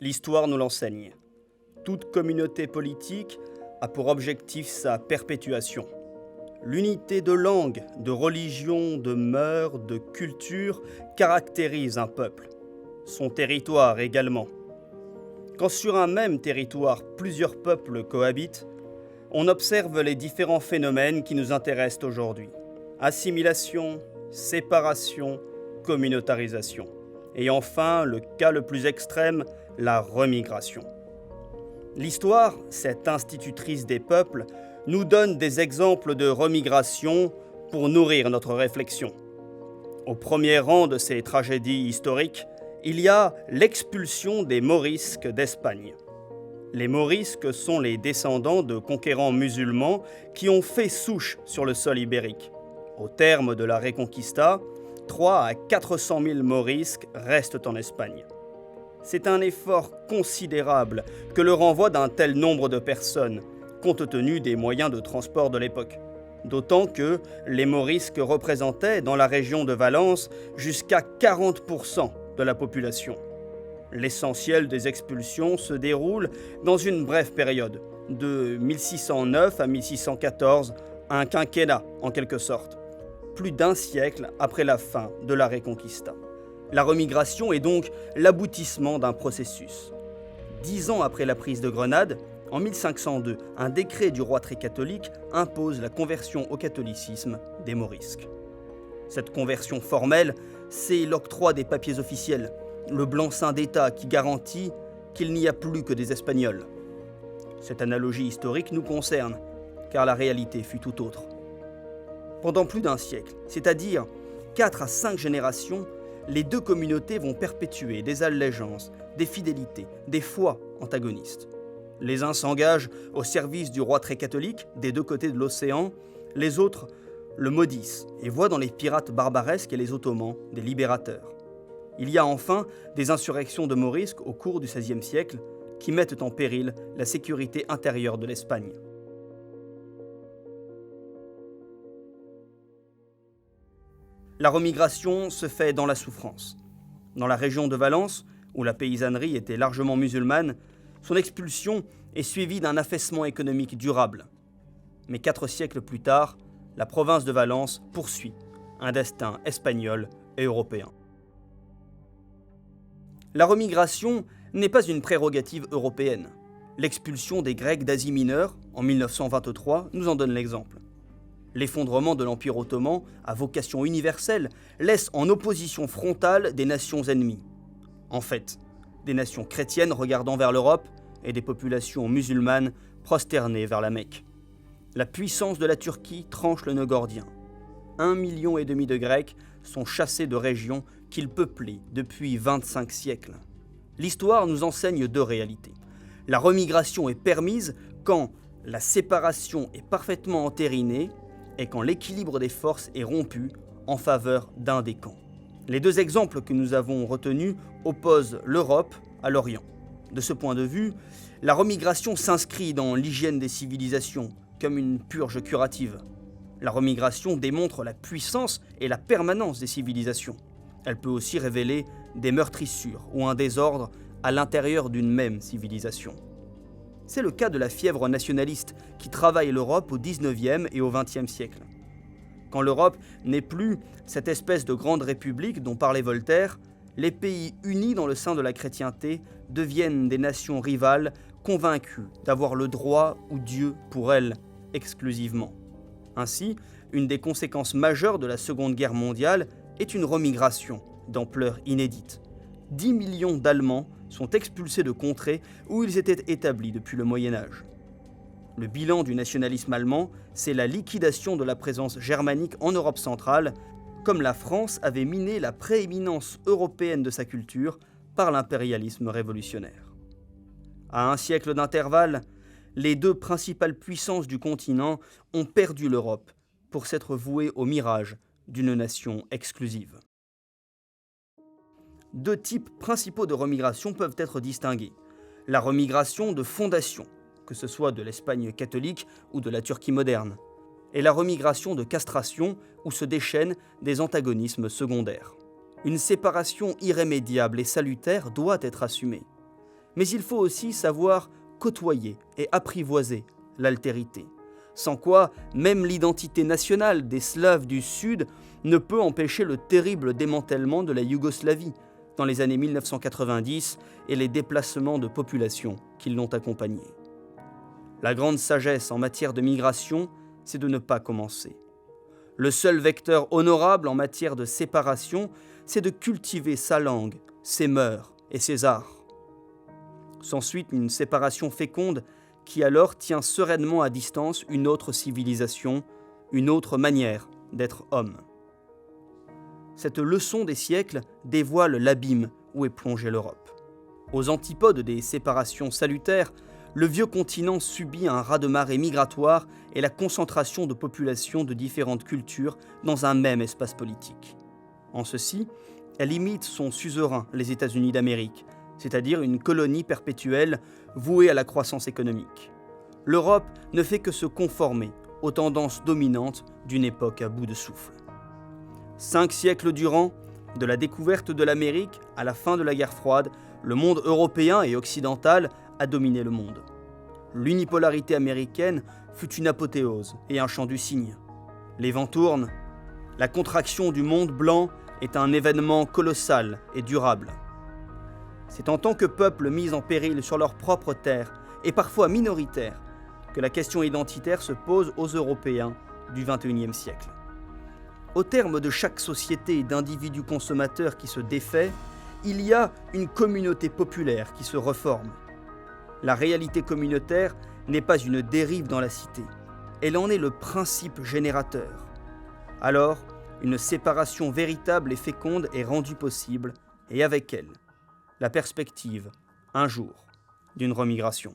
L'histoire nous l'enseigne. Toute communauté politique a pour objectif sa perpétuation. L'unité de langue, de religion, de mœurs, de culture caractérise un peuple. Son territoire également. Quand sur un même territoire plusieurs peuples cohabitent, on observe les différents phénomènes qui nous intéressent aujourd'hui. Assimilation, séparation, communautarisation. Et enfin, le cas le plus extrême, la remigration. L'histoire, cette institutrice des peuples, nous donne des exemples de remigration pour nourrir notre réflexion. Au premier rang de ces tragédies historiques, il y a l'expulsion des Morisques d'Espagne. Les Morisques sont les descendants de conquérants musulmans qui ont fait souche sur le sol ibérique. Au terme de la Reconquista, 3 à 400 000 Morisques restent en Espagne. C'est un effort considérable que le renvoi d'un tel nombre de personnes, compte tenu des moyens de transport de l'époque. D'autant que les Morisques représentaient dans la région de Valence jusqu'à 40% de la population. L'essentiel des expulsions se déroule dans une brève période, de 1609 à 1614, un quinquennat en quelque sorte, plus d'un siècle après la fin de la Reconquista. La remigration est donc l'aboutissement d'un processus. 10 ans après la prise de Grenade, en 1502, un décret du roi très catholique impose la conversion au catholicisme des Morisques. Cette conversion formelle, c'est l'octroi des papiers officiels, le blanc-seing d'État qui garantit qu'il n'y a plus que des Espagnols. Cette analogie historique nous concerne, car la réalité fut tout autre. Pendant plus d'un siècle, c'est-à-dire 4 à 5 générations, les deux communautés vont perpétuer des allégeances, des fidélités, des foi antagonistes. Les uns s'engagent au service du roi très catholique des deux côtés de l'océan, les autres le maudissent et voient dans les pirates barbaresques et les Ottomans des libérateurs. Il y a enfin des insurrections de Morisques au cours du XVIe siècle qui mettent en péril la sécurité intérieure de l'Espagne. La remigration se fait dans la souffrance. Dans la région de Valence, où la paysannerie était largement musulmane, son expulsion est suivie d'un affaissement économique durable. Mais 4 siècles plus tard, la province de Valence poursuit un destin espagnol et européen. La remigration n'est pas une prérogative européenne. L'expulsion des Grecs d'Asie mineure, en 1923, nous en donne l'exemple. L'effondrement de l'Empire ottoman, à vocation universelle, laisse en opposition frontale des nations ennemies. En fait, des nations chrétiennes regardant vers l'Europe et des populations musulmanes prosternées vers la Mecque. La puissance de la Turquie tranche le nœud gordien. 1,5 million de Grecs sont chassés de régions qu'ils peuplaient depuis 25 siècles. L'histoire nous enseigne 2 réalités. La remigration est permise quand la séparation est parfaitement entérinée et quand l'équilibre des forces est rompu en faveur d'un des camps. Les 2 exemples que nous avons retenus opposent l'Europe à l'Orient. De ce point de vue, la remigration s'inscrit dans l'hygiène des civilisations, comme une purge curative. La remigration démontre la puissance et la permanence des civilisations. Elle peut aussi révéler des meurtrissures ou un désordre à l'intérieur d'une même civilisation. C'est le cas de la fièvre nationaliste qui travaille l'Europe au XIXe et au XXe siècle. Quand l'Europe n'est plus cette espèce de grande république dont parlait Voltaire, les pays unis dans le sein de la chrétienté deviennent des nations rivales convaincues d'avoir le droit ou Dieu pour elles exclusivement. Ainsi, une des conséquences majeures de la Seconde Guerre mondiale est une remigration d'ampleur inédite. 10 millions d'Allemands sont expulsés de contrées où ils étaient établis depuis le Moyen-Âge. Le bilan du nationalisme allemand, c'est la liquidation de la présence germanique en Europe centrale, comme la France avait miné la prééminence européenne de sa culture par l'impérialisme révolutionnaire. À un siècle d'intervalle, les 2 principales puissances du continent ont perdu l'Europe pour s'être vouées au mirage d'une nation exclusive. 2 types principaux de remigration peuvent être distingués. La remigration de fondation, que ce soit de l'Espagne catholique ou de la Turquie moderne, et la remigration de castration, où se déchaînent des antagonismes secondaires. Une séparation irrémédiable et salutaire doit être assumée. Mais il faut aussi savoir côtoyer et apprivoiser l'altérité, sans quoi même l'identité nationale des Slaves du Sud ne peut empêcher le terrible démantèlement de la Yougoslavie dans les années 1990 et les déplacements de population qui l'ont accompagné. La grande sagesse en matière de migration, c'est de ne pas commencer. Le seul vecteur honorable en matière de séparation, c'est de cultiver sa langue, ses mœurs et ses arts. S'ensuit une séparation féconde qui alors tient sereinement à distance une autre civilisation, une autre manière d'être homme. Cette leçon des siècles dévoile l'abîme où est plongée l'Europe. Aux antipodes des séparations salutaires, le vieux continent subit un raz-de-marée migratoire et la concentration de populations de différentes cultures dans un même espace politique. En ceci, elle imite son suzerain, les États-Unis d'Amérique, c'est-à-dire une colonie perpétuelle vouée à la croissance économique. L'Europe ne fait que se conformer aux tendances dominantes d'une époque à bout de souffle. 5 siècles durant, de la découverte de l'Amérique à la fin de la guerre froide, le monde européen et occidental a dominé le monde. L'unipolarité américaine fut une apothéose et un chant du cygne. Les vents tournent. La contraction du monde blanc est un événement colossal et durable. C'est en tant que peuple mis en péril sur leur propre terre, et parfois minoritaire, que la question identitaire se pose aux Européens du XXIe siècle. Au terme de chaque société d'individus consommateurs qui se défait, il y a une communauté populaire qui se reforme. La réalité communautaire n'est pas une dérive dans la cité, elle en est le principe générateur. Alors, une séparation véritable et féconde est rendue possible, et avec elle, la perspective, un jour, d'une remigration.